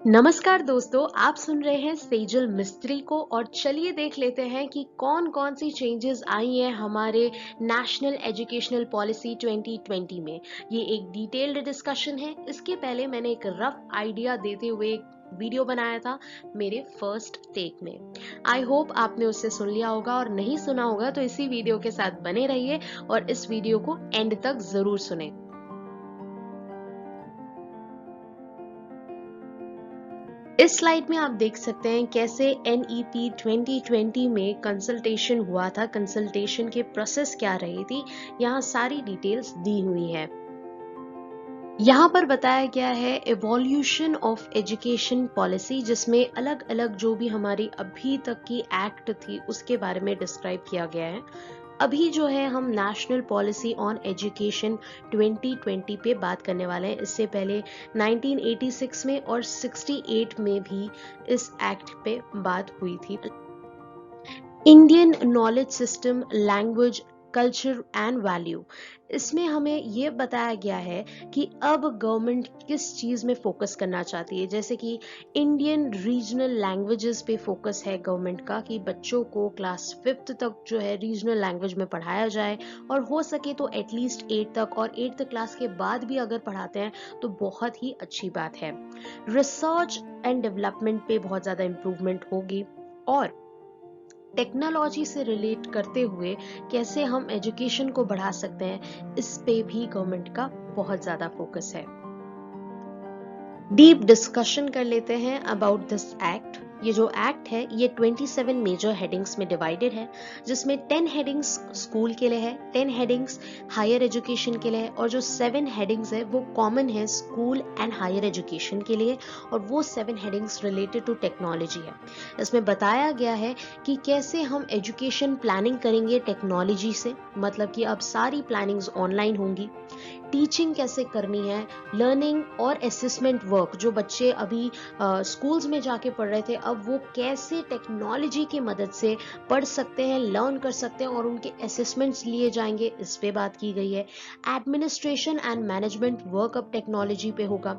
नमस्कार दोस्तों, आप सुन रहे हैं सेजल मिस्त्री को और चलिए देख लेते हैं कि कौन कौन सी चेंजेस आई हैं हमारे नेशनल एजुकेशनल पॉलिसी 2020 में। ये एक डिटेल्ड डिस्कशन है। इसके पहले मैंने एक रफ आइडिया देते हुए एक वीडियो बनाया था मेरे फर्स्ट टेक में। आई होप आपने उससे सुन लिया होगा, और नहीं सुना होगा तो इसी वीडियो के साथ बने रहिए और इस वीडियो को एंड तक जरूर सुने। इस स्लाइड में आप देख सकते हैं कैसे NEP 2020 में कंसल्टेशन हुआ था, कंसल्टेशन के प्रोसेस क्या रही थी। यहाँ सारी डिटेल्स दी हुई है। यहाँ पर बताया गया है एवोल्यूशन ऑफ एजुकेशन पॉलिसी, जिसमें अलग अलग जो भी हमारी अभी तक की एक्ट थी उसके बारे में डिस्क्राइब किया गया है। अभी जो है हम नेशनल पॉलिसी ऑन एजुकेशन 2020 पे बात करने वाले हैं। इससे पहले 1986 में और 68 में भी इस एक्ट पे बात हुई थी। Indian knowledge system, language, culture and value, इसमें हमें ये बताया गया है कि अब गवर्नमेंट किस चीज में फोकस करना चाहती है। जैसे कि इंडियन रीजनल लैंग्वेजेस पे फोकस है गवर्नमेंट का, कि बच्चों को क्लास 5th तक जो है रीजनल लैंग्वेज में पढ़ाया जाए, और हो सके तो एटलीस्ट 8 तक, और 8th क्लास के बाद भी अगर पढ़ाते हैं तो बहुत ही अच्छी बात है। रिसर्च एंड डेवलपमेंट पे बहुत ज्यादा इंप्रूवमेंट होगी, और टेक्नोलॉजी से रिलेट करते हुए कैसे हम एजुकेशन को बढ़ा सकते हैं, इस पे भी गवर्नमेंट का बहुत ज्यादा फोकस है। डीप डिस्कशन कर लेते हैं अबाउट दिस एक्ट। ये जो एक्ट है ये 27 मेजर हेडिंग्स में डिवाइडेड है, जिसमें 10 हेडिंग्स स्कूल के लिए है, 10 हेडिंग्स हायर एजुकेशन के लिए है, और जो 7 हेडिंग्स है वो कॉमन है स्कूल एंड हायर एजुकेशन के लिए, और वो 7 हेडिंग्स रिलेटेड टू टेक्नोलॉजी है। इसमें बताया गया है कि कैसे हम एजुकेशन प्लानिंग करेंगे टेक्नोलॉजी से, मतलब कि अब सारी प्लानिंग्स ऑनलाइन होंगी। टीचिंग कैसे करनी है, लर्निंग और असेसमेंट वर्क, जो बच्चे अभी स्कूल्स में जाके पढ़ रहे थे, अब वो कैसे टेक्नोलॉजी की मदद से पढ़ सकते हैं, लर्न कर सकते हैं, और उनके असेसमेंट्स लिए जाएंगे, इस पे बात की गई है। एडमिनिस्ट्रेशन एंड मैनेजमेंट वर्क अब टेक्नोलॉजी पे होगा।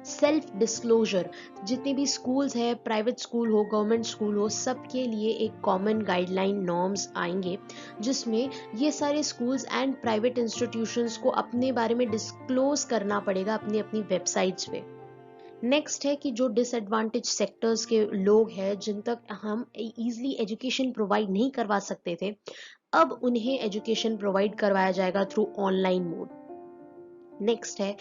सेल्फ डिस्क्लोजर, जितने भी स्कूल्स है, प्राइवेट स्कूल हो, गवर्नमेंट स्कूल हो, सबके लिए एक कॉमन गाइडलाइन नॉर्म्स आएंगे, जिसमें ये सारे स्कूल्स एंड प्राइवेट इंस्टीट्यूशंस को अपने बारे में डिस्क्लोज करना पड़ेगा अपनी अपनी वेबसाइट्स पे। नेक्स्ट है कि जो डिसएडवांटेज सेक्टर्स के लोग हैं, जिन तक हम इजीली एजुकेशन प्रोवाइड नहीं करवा सकते थे, अब उन्हें एजुकेशन प्रोवाइड करवाया जाएगा थ्रू ऑनलाइन मोड। नेक्स्ट है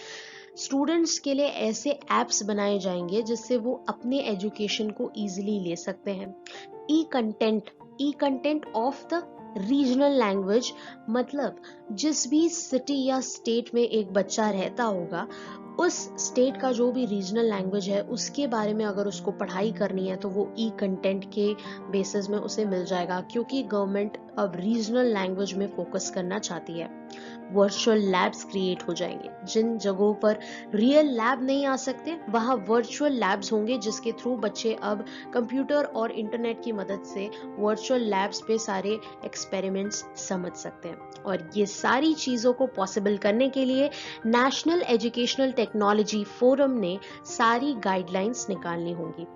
स्टूडेंट्स के लिए ऐसे एप्स बनाए जाएंगे जिससे वो अपने एजुकेशन को इजीली ले सकते हैं। E content of the regional language, मतलब जिस भी सिटी या स्टेट में एक बच्चा रहता होगा, उस स्टेट का जो भी रीजनल लैंग्वेज है उसके बारे में अगर उसको पढ़ाई करनी है तो वो ई कंटेंट के बेसिस में उसे मिल जाएगा, क्योंकि गवर्नमेंट अब रीजनल लैंग्वेज में फोकस करना चाहती है। वर्चुअल लैब्स क्रिएट हो जाएंगे, जिन जगहों पर रियल लैब नहीं आ सकते वहां वर्चुअल लैब्स होंगे, जिसके थ्रू बच्चे अब कंप्यूटर और इंटरनेट की मदद से वर्चुअल लैब्स पे सारे एक्सपेरिमेंट्स समझ सकते हैं। और ये सारी चीजों को पॉसिबल करने के लिए नेशनल एजुकेशनल टेक्नोलॉजी फोरम ने सारी गाइडलाइंस निकालनी होंगी।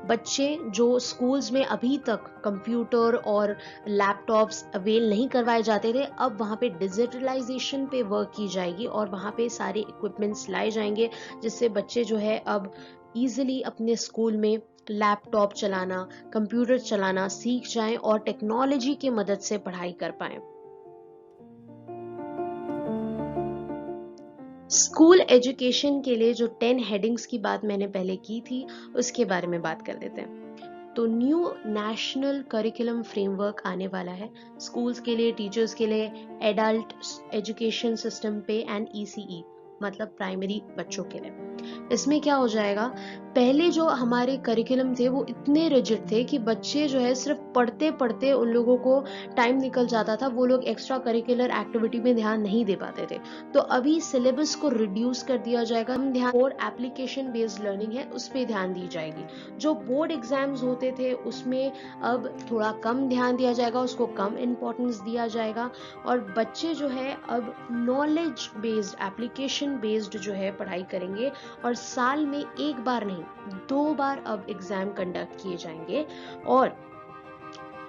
बच्चे जो स्कूल्स में अभी तक कंप्यूटर और लैपटॉप्स अवेल नहीं करवाए जाते थे, अब वहाँ पे डिजिटलाइजेशन पे वर्क की जाएगी, और वहाँ पे सारे इक्विपमेंट्स लाए जाएंगे, जिससे बच्चे जो है अब इजीली अपने स्कूल में लैपटॉप चलाना, कंप्यूटर चलाना सीख जाएं और टेक्नोलॉजी की मदद से पढ़ाई कर पाएं। स्कूल एजुकेशन के लिए जो 10 हेडिंग्स की बात मैंने पहले की थी, उसके बारे में बात कर लेते हैं। तो न्यू नेशनल करिकुलम फ्रेमवर्क आने वाला है स्कूल्स के लिए, टीचर्स के लिए, एडल्ट एजुकेशन सिस्टम पे एंड ECE, मतलब प्राइमरी बच्चों के लिए। इसमें क्या हो जाएगा, पहले जो हमारे करिकुलम थे वो इतने रिजिड थे कि बच्चे जो है सिर्फ पढ़ते पढ़ते उन लोगों को टाइम निकल जाता था, वो लोग एक्स्ट्रा करिकुलर एक्टिविटी में ध्यान नहीं दे पाते थे। तो अभी सिलेबस को रिड्यूस कर दिया जाएगा, हम ध्यान और एप्लीकेशन बेस्ड लर्निंग है उस पर ध्यान दी जाएगी। जो बोर्ड एग्जाम्स होते थे उसमें अब थोड़ा कम ध्यान दिया जाएगा, उसको कम इम्पोर्टेंस दिया जाएगा, और बच्चे जो है अब नॉलेज बेस्ड, एप्लीकेशन बेस्ड जो है पढ़ाई करेंगे, और साल में एक बार नहीं 2 बार अब एग्जाम कंडक्ट किए जाएंगे और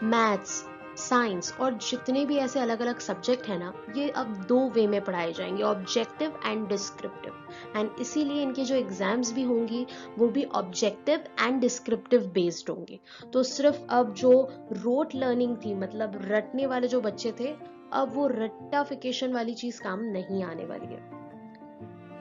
मैथ्स, साइंस और जितने भी ऐसे अलग अलग सब्जेक्ट है ना, ये अब 2 वे में पढ़ाए जाएंगे, ऑब्जेक्टिव एंड डिस्क्रिप्टिव। एंड इसीलिए इनके जो एग्जाम्स भी होंगी वो भी ऑब्जेक्टिव एंड डिस्क्रिप्टिव बेस्ड होंगे। तो सिर्फ अब जो रोट लर्निंग थी, मतलब रटने वाले जो बच्चे थे, अब वो रट्टाफिकेशन वाली चीज काम नहीं आने वाली है।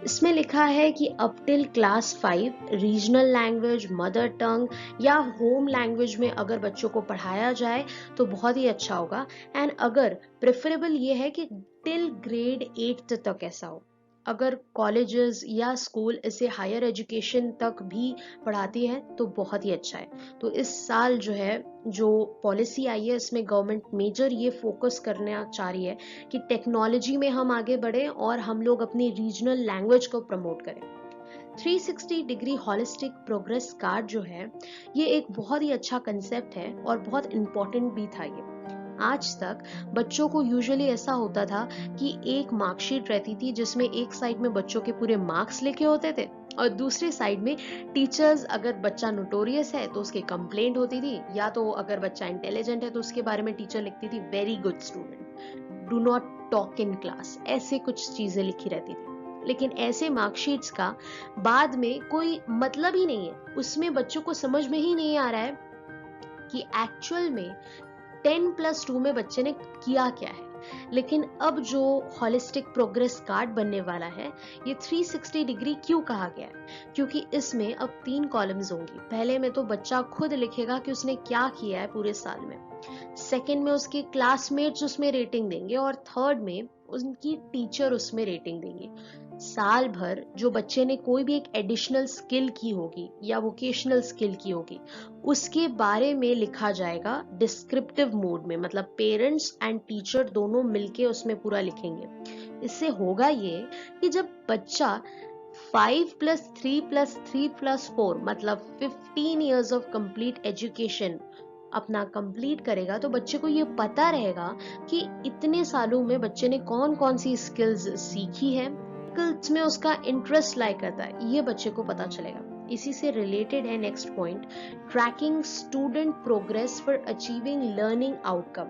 इसमें लिखा है कि up till class 5 regional language, mother tongue या होम लैंग्वेज में अगर बच्चों को पढ़ाया जाए तो बहुत ही अच्छा होगा। एंड अगर प्रेफरेबल ये है कि टिल ग्रेड 8 तक ऐसा हो। अगर कॉलेजेस या स्कूल इसे हायर एजुकेशन तक भी पढ़ाती है तो बहुत ही अच्छा है। तो इस साल जो है, जो पॉलिसी आई है, इसमें गवर्नमेंट मेजर ये फोकस करना चाह रही है कि टेक्नोलॉजी में हम आगे बढ़े और हम लोग अपनी रीजनल लैंग्वेज को प्रमोट करें। 360 डिग्री हॉलिस्टिक प्रोग्रेस कार्ड जो है, ये एक बहुत ही अच्छा कंसेप्ट है और बहुत इंपॉर्टेंट भी था ये। आज तक बच्चों को यूजुअली ऐसा होता था कि एक मार्कशीट रहती थी जिसमें एक साइड में बच्चों के पूरे मार्क्स लिखे होते थे और दूसरी साइड में टीचर्स, अगर बच्चा नोटोरियस है तो उसकी कंप्लेंट होती थी, या तो अगर बच्चा इंटेलिजेंट है तो उसके बारे में टीचर लिखती थी very good student, do not talk in class, ऐसे कुछ चीजें लिखी रहती थी। लेकिन ऐसे मार्कशीट्स का बाद में कोई मतलब ही नहीं है, उसमें बच्चों को समझ में ही नहीं आ रहा है कि एक्चुअल में 10+2 में बच्चे ने किया क्या है। लेकिन अब जो हॉलिस्टिक प्रोग्रेस कार्ड बनने वाला है, ये 360 डिग्री क्यों कहा गया है? क्योंकि इसमें अब 3 कॉलम्स होंगी। पहले में तो बच्चा खुद लिखेगा कि उसने क्या किया है पूरे साल में, सेकंड में उसके क्लासमेट्स उसमें रेटिंग देंगे और थर्ड में उनकी टीचर उसमें रेटिंग देंगे। साल भर जो बच्चे ने कोई भी एक एडिशनल स्किल की होगी या वोकेशनल स्किल की होगी, उसके बारे में लिखा जाएगा डिस्क्रिप्टिव मोड में, मतलब पेरेंट्स एंड टीचर दोनों मिलके उसमें पूरा लिखेंगे। इससे होगा ये कि जब बच्चा 5+3+3+4 मतलब 15 years ऑफ कंप्लीट एजुकेशन अपना कंप्लीट करेगा, तो बच्चे को ये पता रहेगा कि इतने सालों में बच्चे ने कौन कौन सी स्किल्स सीखी है, स्किल्स में उसका इंटरेस्ट लाई करता है, ये बच्चे को पता चलेगा। इसी से रिलेटेड है next point, tracking student progress for achieving learning outcome.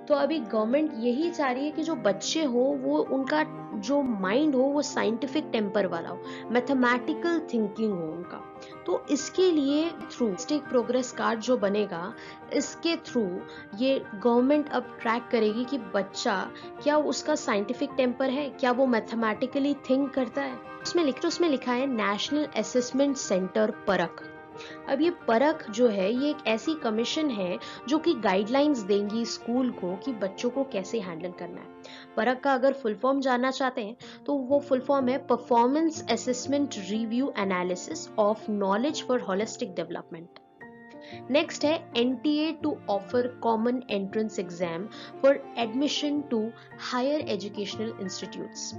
तो अभी गवर्नमेंट यही चाह रही है कि जो बच्चे हो वो उनका जो माइंड हो वो साइंटिफिक टेम्पर वाला हो, मैथमेटिकल थिंकिंग हो उनका। तो इसके लिए थ्रू स्टिक प्रोग्रेस कार्ड जो बनेगा, इसके थ्रू ये गवर्नमेंट अब ट्रैक करेगी कि बच्चा क्या उसका साइंटिफिक टेम्पर है, क्या वो मैथमेटिकली थिंक करता है। उसमें लिखा है नेशनल असेसमेंट सेंटर परख। अब ये परख जो है, ये एक ऐसी कमीशन है जो कि गाइडलाइंस देंगी स्कूल को कि बच्चों को कैसे हैंडल करना है। परख का अगर फुल फॉर्म जानना चाहते हैं तो वो फुल फॉर्म है performance assessment review analysis of knowledge for holistic development. Next है NTA to offer common entrance exam for admission to higher educational institutes.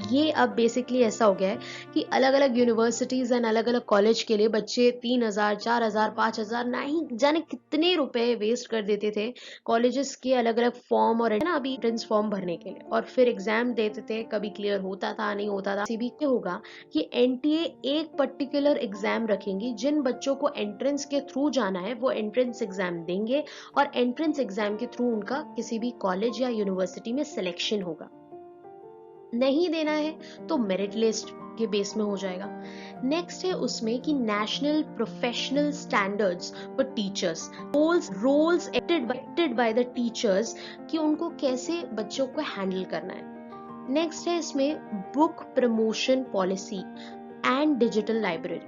ये अब बेसिकली ऐसा हो गया है कि अलग अलग यूनिवर्सिटीज एंड अलग अलग कॉलेज के लिए बच्चे 3,000, 4,000, 5,000 नहीं जाने कितने रुपए वेस्ट कर देते थे कॉलेजेस के अलग अलग फॉर्म और ना अभी एंट्रेंस फॉर्म भरने के लिए, और फिर एग्जाम देते थे, कभी क्लियर होता था नहीं होता था। सीबी क्या होगा कि NTA एक पर्टिकुलर एग्जाम रखेंगी, जिन बच्चों को एंट्रेंस के थ्रू जाना है वो एंट्रेंस एग्जाम देंगे और एंट्रेंस एग्जाम के थ्रू उनका किसी भी कॉलेज या यूनिवर्सिटी में सिलेक्शन होगा। नहीं देना है तो मेरिट लिस्ट के बेस में हो जाएगा। नेक्स्ट है उसमें कि national professional standards for teachers, roles acted by the teachers कि उनको कैसे बच्चों को हैंडल करना है। नेक्स्ट है इसमें book promotion policy and digital library.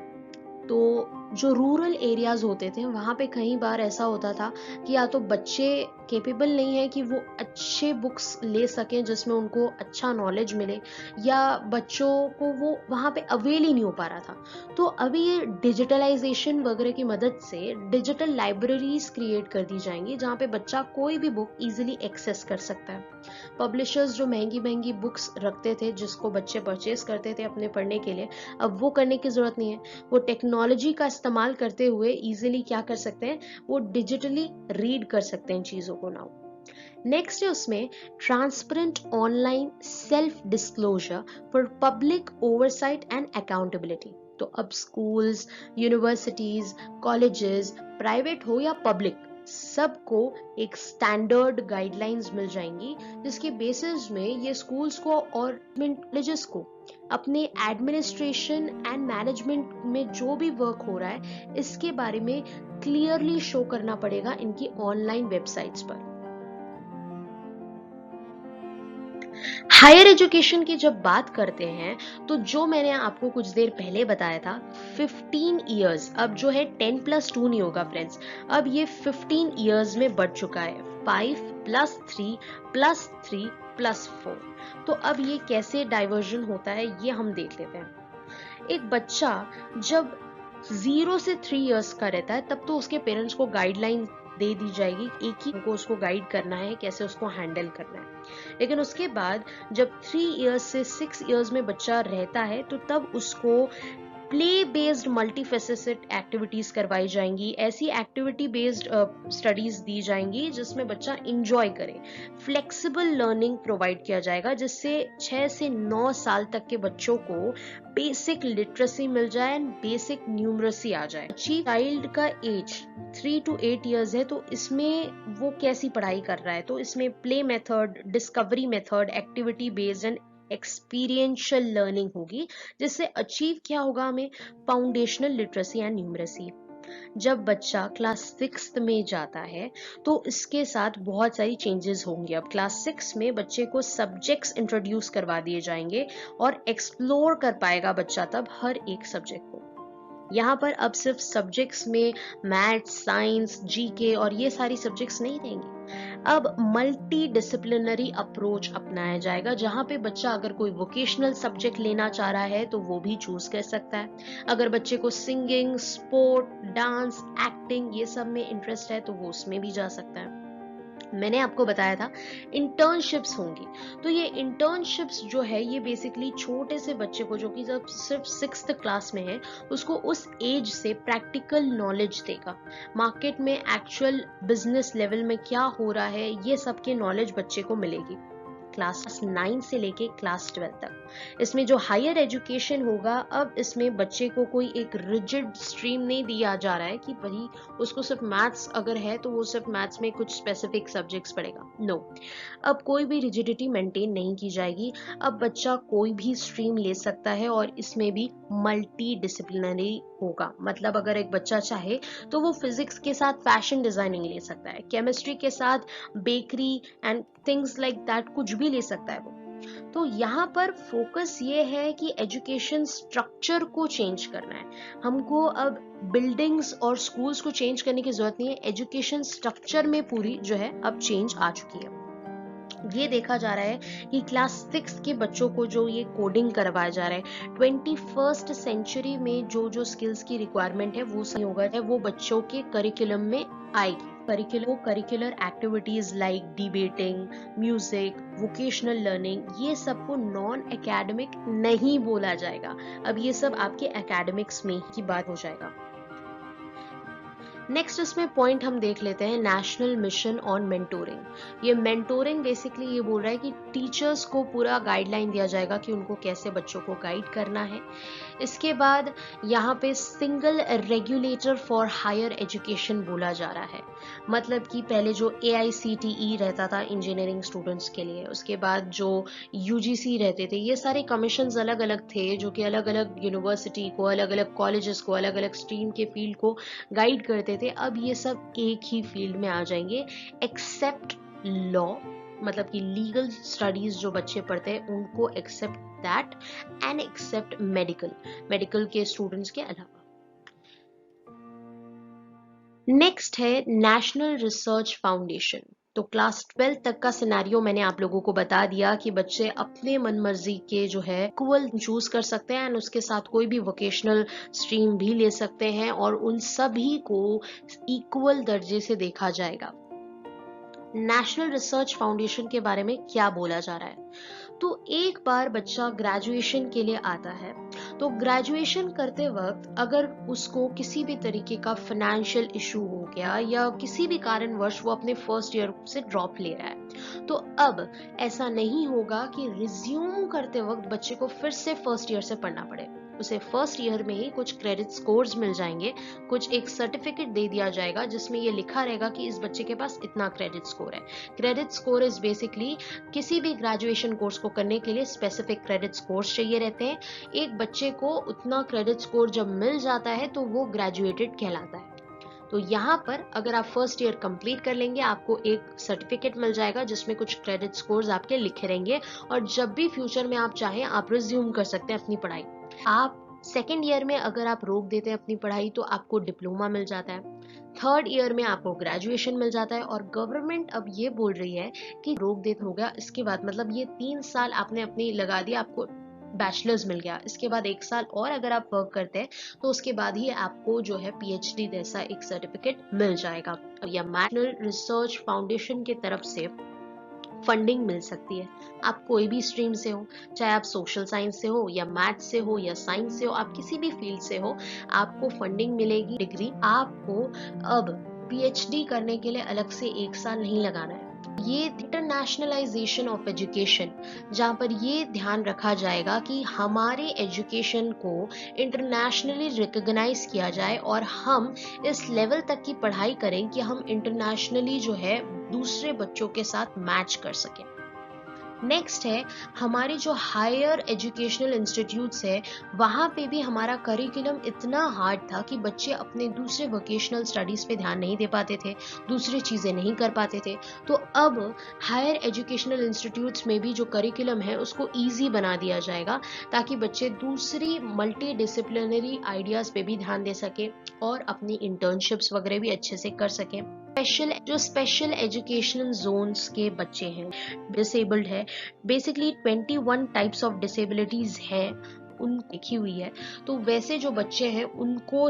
तो जो रूरल एरियाज होते थे वहां पे कई बार ऐसा होता था कि या तो बच्चे केपेबल नहीं है कि वो अच्छे बुक्स ले सकें जिसमें उनको अच्छा नॉलेज मिले, या बच्चों को वो वहां पे अवेल ही नहीं हो पा रहा था। तो अभी ये डिजिटलाइजेशन वगैरह की मदद से डिजिटल लाइब्रेरीज क्रिएट कर दी जाएंगी जहाँ पे बच्चा कोई भी बुक इजीली एक्सेस कर सकता है। पब्लिशर्स जो महंगी महंगी बुक्स रखते थे जिसको बच्चे परचेस करते थे अपने पढ़ने के लिए, अब वो करने की जरूरत नहीं है। वो टेक्नोलॉजी का इस्तेमाल करते हुए इजीली क्या कर सकते हैं, वो डिजिटली रीड कर सकते हैं चीजों को नाउ। नेक्स्ट है उसमें transparent online self disclosure for public oversight and accountability. तो अब स्कूल्स, यूनिवर्सिटीज, कॉलेजेस, प्राइवेट हो या पब्लिक, सबको एक स्टैंडर्ड गाइडलाइंस मिल जाएंगी, जिसके बेसिस में ये स्कूल्स को और कॉलेजेस को अपने एडमिनिस्ट्रेशन एंड मैनेजमेंट में जो भी वर्क हो रहा है इसके बारे में क्लियरली शो करना पड़ेगा इनकी ऑनलाइन वेबसाइट्स पर। हायर एजुकेशन की जब बात करते हैं तो जो मैंने आपको कुछ देर पहले बताया था 15 इयर्स, अब जो है 10+2 नहीं होगा फ्रेंड्स, अब ये 15 इयर्स में बढ़ चुका है, 5+3+3+4। तो अब ये कैसे डाइवर्जन होता है ये हम देख लेते हैं। एक बच्चा जब 0 से 3 इयर्स का रहता है तब तो उसके पेरेंट्स को गाइडलाइन दे दी जाएगी, एक ही को उसको गाइड करना है कैसे उसको हैंडल करना है। लेकिन उसके बाद जब 3 इयर्स से 6 इयर्स में बच्चा रहता है तो तब उसको प्ले बेस्ड मल्टीफेसेटेड एक्टिविटीज करवाई जाएंगी, ऐसी एक्टिविटी बेस्ड स्टडीज दी जाएंगी जिसमें बच्चा इंजॉय करे। फ्लेक्सिबल लर्निंग प्रोवाइड किया जाएगा जिससे 6 से 9 साल तक के बच्चों को बेसिक लिटरेसी मिल जाए एंड बेसिक न्यूमरेसी आ जाए। चाइल्ड का एज 3 to 8 इयर्स है तो इसमें वो कैसी पढ़ाई कर रहा है, तो इसमें play method, discovery method, activity based and experiential learning होगी, जिससे अचीव क्या होगा हमें, फाउंडेशनल लिटरेसी एंड न्यूमरेसी। जब बच्चा क्लास 6 में जाता है तो इसके साथ बहुत सारी चेंजेस होंगे। अब क्लास 6 में बच्चे को सब्जेक्ट्स इंट्रोड्यूस करवा दिए जाएंगे और एक्सप्लोर कर पाएगा बच्चा तब हर एक सब्जेक्ट को। यहाँ पर अब सिर्फ सब्जेक्ट्स में मैथ्स, साइंस, जीके और ये सारी सब्जेक्ट्स नहीं रहेंगी, अब मल्टी डिसिप्लिनरी अप्रोच अपनाया जाएगा जहां पे बच्चा अगर कोई वोकेशनल सब्जेक्ट लेना चाह रहा है तो वो भी चूज कर सकता है। अगर बच्चे को सिंगिंग, स्पोर्ट, डांस, एक्टिंग ये सब में इंटरेस्ट है तो वो उसमें भी जा सकता है। मैंने आपको बताया था इंटर्नशिप्स होंगी, तो ये इंटर्नशिप्स जो है ये बेसिकली छोटे से बच्चे को जो कि जब सिर्फ 6th क्लास में है उसको उस एज से प्रैक्टिकल नॉलेज देगा, मार्केट में एक्चुअल बिजनेस लेवल में क्या हो रहा है ये सब की नॉलेज बच्चे को मिलेगी क्लास 9 से लेके क्लास 12 तक। इसमें जो हायर एजुकेशन होगा, अब इसमें बच्चे को कोई एक रिजिड स्ट्रीम नहीं दिया जा रहा है कि भाई उसको सिर्फ मैथ्स अगर है तो वो सिर्फ मैथ्स में कुछ स्पेसिफिक सब्जेक्ट्स पढ़ेगा, नो। अब कोई भी रिजिडिटी मेंटेन नहीं की जाएगी, अब बच्चा कोई भी स्ट्रीम ले सकता है और इसमें भी मल्टी डिसिप्लिनरी होगा। मतलब अगर एक बच्चा चाहे तो वो फिजिक्स के साथ फैशन डिजाइनिंग ले सकता है, केमिस्ट्री के साथ bakery and things like that कुछ भी ले सकता है वो। तो यहाँ पर फोकस ये है कि एजुकेशन स्ट्रक्चर को चेंज करना है हमको। अब बिल्डिंग्स और स्कूल्स को चेंज करने की जरूरत नहीं है, एजुकेशन स्ट्रक्चर में पूरी जो है अब चेंज आ चुकी है। ये देखा जा रहा है कि क्लास 6 के बच्चों को जो ये कोडिंग करवाया जा रहा है 21st सेंचुरी में जो जो स्किल्स की रिक्वायरमेंट है वो सही होगा है वो बच्चों के करिकुलम में आएगी। Curricular activities like debating, music, vocational learning ये सबको नॉन एकेडमिक नहीं बोला जाएगा, अब ये सब आपके एकेडमिक्स में की बात हो जाएगा। नेक्स्ट इसमें पॉइंट हम देख लेते हैं नेशनल मिशन ऑन मेंटोरिंग। ये मेंटोरिंग बेसिकली ये बोल रहा है कि टीचर्स को पूरा गाइडलाइन दिया जाएगा कि उनको कैसे बच्चों को गाइड करना है। इसके बाद यहाँ पे single regulator for higher education बोला जा रहा है, मतलब कि पहले जो AICTE रहता था इंजीनियरिंग स्टूडेंट्स के लिए, उसके बाद जो UGC रहते थे, ये सारे कमीशंस अलग अलग थे जो कि अलग अलग यूनिवर्सिटी को, अलग अलग कॉलेजेस को, अलग अलग स्ट्रीम के फील्ड को गाइड करते थे। अब ये सब एक ही फील्ड में आ जाएंगे एक्सेप्ट लॉ, मतलब कि लीगल स्टडीज जो बच्चे पढ़ते हैं उनको except that and except medical के स्टूडेंट्स के अलावा। नेक्स्ट है नेशनल रिसर्च फाउंडेशन। तो क्लास 12 तक का सिनेरियो मैंने आप लोगों को बता दिया कि बच्चे अपने मन मर्जी के जो है इक्वल चूज कर सकते हैं एंड उसके साथ कोई भी वोकेशनल स्ट्रीम भी ले सकते हैं और उन सभी को इक्वल दर्जे से देखा जाएगा। नेशनल रिसर्च फाउंडेशन के बारे में क्या बोला जा रहा है, तो एक बार बच्चा ग्रेजुएशन के लिए आता है तो ग्रेजुएशन करते वक्त अगर उसको किसी भी तरीके का फाइनेंशियल इशू हो गया या किसी भी कारणवश वो अपने फर्स्ट ईयर से ड्रॉप ले रहा है, तो अब ऐसा नहीं होगा कि रिज्यूम करते वक्त बच्चे को फिर से फर्स्ट ईयर से पढ़ना पड़े। उसे फर्स्ट ईयर में ही कुछ क्रेडिट स्कोर्स मिल जाएंगे, कुछ एक सर्टिफिकेट दे दिया जाएगा जिसमें ये लिखा रहेगा कि इस बच्चे के पास इतना क्रेडिट स्कोर है। क्रेडिट स्कोर इज बेसिकली किसी भी ग्रेजुएशन कोर्स को करने के लिए स्पेसिफिक क्रेडिट स्कोर्स चाहिए रहते हैं। एक बच्चे को उतना क्रेडिट स्कोर जब मिल जाता है तो वो ग्रेजुएटेड कहलाता है। तो यहाँ पर अगर आप फर्स्ट ईयर कंप्लीट कर लेंगे, आपको एक सर्टिफिकेट मिल जाएगा जिसमें कुछ क्रेडिट स्कोर्स आपके लिखे रहेंगे, और जब भी फ्यूचर में आप चाहें आप रिज्यूम कर सकते हैं अपनी पढ़ाई। आप सेकेंड ईयर में अगर आप रोक देते हैं अपनी पढ़ाई तो आपको डिप्लोमा मिल जाता है, थर्ड ईयर में आपको ग्रेजुएशन मिल जाता है। और गवर्नमेंट अब ये बोल रही है कि रोक देते हो गया, इसके बाद मतलब ये 3 साल आपने अपनी लगा दिया, आपको बैचलर्स मिल गया, इसके बाद 1 साल और अगर आप वर्क करते हैं तो उसके बाद ही आपको जो है पीएचडी जैसा एक सर्टिफिकेट मिल जाएगा। या नेशनल रिसर्च फाउंडेशन की तरफ से फंडिंग मिल सकती है। आप कोई भी स्ट्रीम से हो, चाहे आप सोशल साइंस से हो या मैथ्स से हो या साइंस से हो, आप किसी भी फील्ड से हो, आपको फंडिंग मिलेगी। डिग्री आपको अब पीएचडी करने के लिए अलग से 1 साल नहीं लगाना है। ये इंटरनेशनलाइजेशन ऑफ एजुकेशन, जहाँ पर ये ध्यान रखा जाएगा कि हमारे एजुकेशन को इंटरनेशनली रिकॉग्नाइज किया जाए और हम इस लेवल तक की पढ़ाई करें कि हम इंटरनेशनली जो है दूसरे बच्चों के साथ मैच कर सकें। नेक्स्ट है हमारे जो हायर एजुकेशनल इंस्टीट्यूट्स है, वहाँ पे भी हमारा करिकुलम इतना हार्ड था कि बच्चे अपने दूसरे वोकेशनल स्टडीज पे ध्यान नहीं दे पाते थे, दूसरी चीज़ें नहीं कर पाते थे। तो अब हायर एजुकेशनल इंस्टीट्यूट्स में भी जो करिकुलम है उसको ईजी बना दिया जाएगा, ताकि बच्चे दूसरी मल्टी डिसिप्लिनरी आइडियाज़ पे भी ध्यान दे सके और अपनी इंटर्नशिप्स वगैरह भी अच्छे से कर सकें। स्पेशल एजुकेशनल जोन्स के बच्चे हैं, डिसेबल्ड है, बेसिकली 21 टाइप्स ऑफ डिसेबिलिटीज है उन लिखी हुई है। तो वैसे जो बच्चे हैं उनको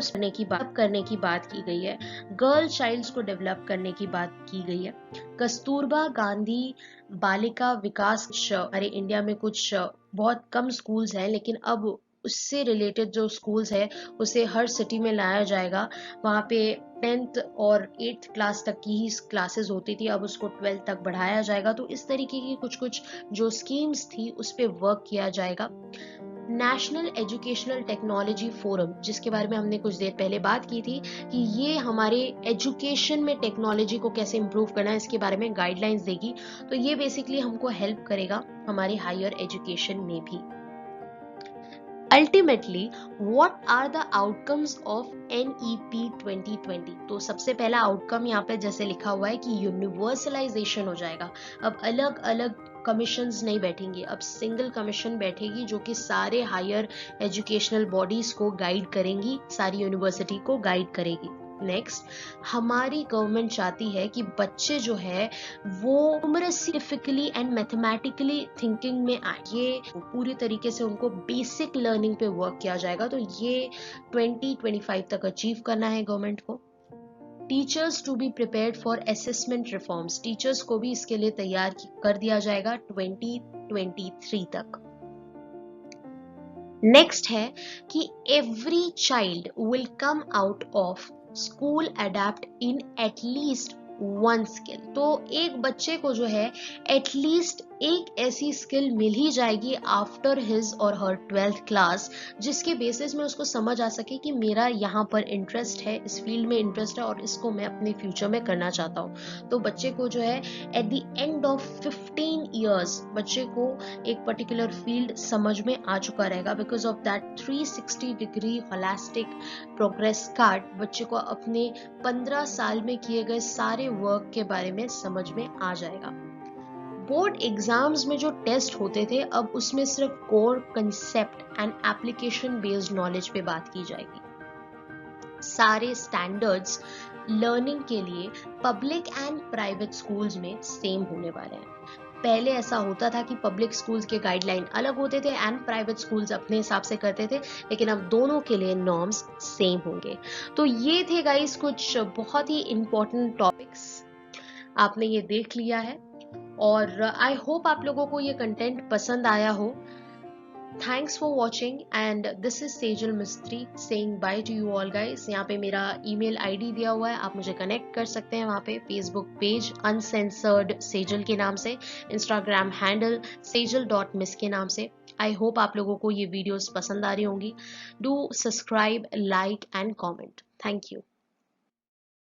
करने की बात की गई है। गर्ल चाइल्ड्स को डेवलप करने की बात की गई है। कस्तूरबा गांधी बालिका विकास, हमारे इंडिया में कुछ बहुत कम स्कूल्स हैं, लेकिन अब उससे रिलेटेड जो स्कूल्स है उसे हर सिटी में लाया जाएगा। वहाँ पे 10th और 8th क्लास तक की ही क्लासेस होती थी, अब उसको 12th तक बढ़ाया जाएगा। तो इस तरीके की कुछ जो स्कीम्स थी उस पे वर्क किया जाएगा। नेशनल एजुकेशनल टेक्नोलॉजी फोरम, जिसके बारे में हमने कुछ देर पहले बात की थी कि ये हमारे एजुकेशन में टेक्नोलॉजी को कैसे इम्प्रूव करना है, इसके बारे में गाइडलाइंस देगी। तो ये बेसिकली हमको हेल्प करेगा हमारे हायर एजुकेशन में भी। Ultimately, what are the outcomes of NEP 2020? तो सबसे पहला आउटकम यहाँ पे जैसे लिखा हुआ है कि यूनिवर्सलाइजेशन हो जाएगा। अब अलग अलग कमीशंस नहीं बैठेंगी, अब सिंगल कमीशन बैठेगी जो कि सारे हायर एजुकेशनल बॉडीज को गाइड करेंगी, सारी यूनिवर्सिटी को गाइड करेगी। नेक्स्ट, हमारी गवर्नमेंट चाहती है कि बच्चे जो है वो न्यूमेरिकली एंड मैथमेटिकली थिंकिंग में आए, ये पूरी तरीके से उनको बेसिक लर्निंग पे वर्क किया जाएगा। तो ये 2025 तक अचीव करना है गवर्नमेंट को। Teachers to be prepared for assessment reforms, teachers को भी इसके लिए तैयार कर दिया जाएगा 2023 तक। नेक्स्ट है कि every child will come out of school adapt in at least 1 skill. तो एक बच्चे को जो है एटलीस्ट एक ऐसी स्किल मिल ही जाएगी आफ्टर हिज और हर 12th क्लास, जिसके बेसिस में उसको समझ आ सके कि मेरा यहाँ पर इंटरेस्ट है, इस फील्ड में इंटरेस्ट है और इसको मैं अपने फ्यूचर में करना चाहता हूँ। तो बच्चे को जो है at the end of 15 years बच्चे को एक पर्टिकुलर फील्ड समझ में आ चुका रहेगा। Because of that 360 degree holistic progress card बच्चे को अपने 15 साल में किए गए सारे वर्क के बारे में समझ में आ जाएगा। बोर्ड एग्जाम्स में जो टेस्ट होते थे, अब उसमें सिर्फ core concept and application based knowledge पे बात की जाएगी। सारे स्टैंडर्ड्स लर्निंग के लिए पब्लिक एंड प्राइवेट स्कूल्स में सेम होने वाले हैं। पहले ऐसा होता था कि पब्लिक स्कूल्स के गाइडलाइन अलग होते थे एंड प्राइवेट स्कूल्स अपने हिसाब से करते थे, लेकिन अब दोनों के लिए नॉर्म्स सेम होंगे। तो ये थे गाइस कुछ बहुत ही इंपॉर्टेंट टॉपिक्स, आपने ये देख लिया है और आई होप आप लोगों को ये कंटेंट पसंद आया हो। Thanks for watching and this is Sejal Mistry saying bye to you all guys. यहाँ पे मेरा ईमेल आईडी दिया हुआ है, आप मुझे कनेक्ट कर सकते हैं वहाँ पे। फेसबुक पेज अनसेंसर्ड सेजल के नाम से, इंस्टाग्राम हैंडल सेजल.मिस के नाम से, आई होप आप लोगों को ये वीडियोस पसंद आ रही होंगी. Do subscribe, like and comment. Thank you.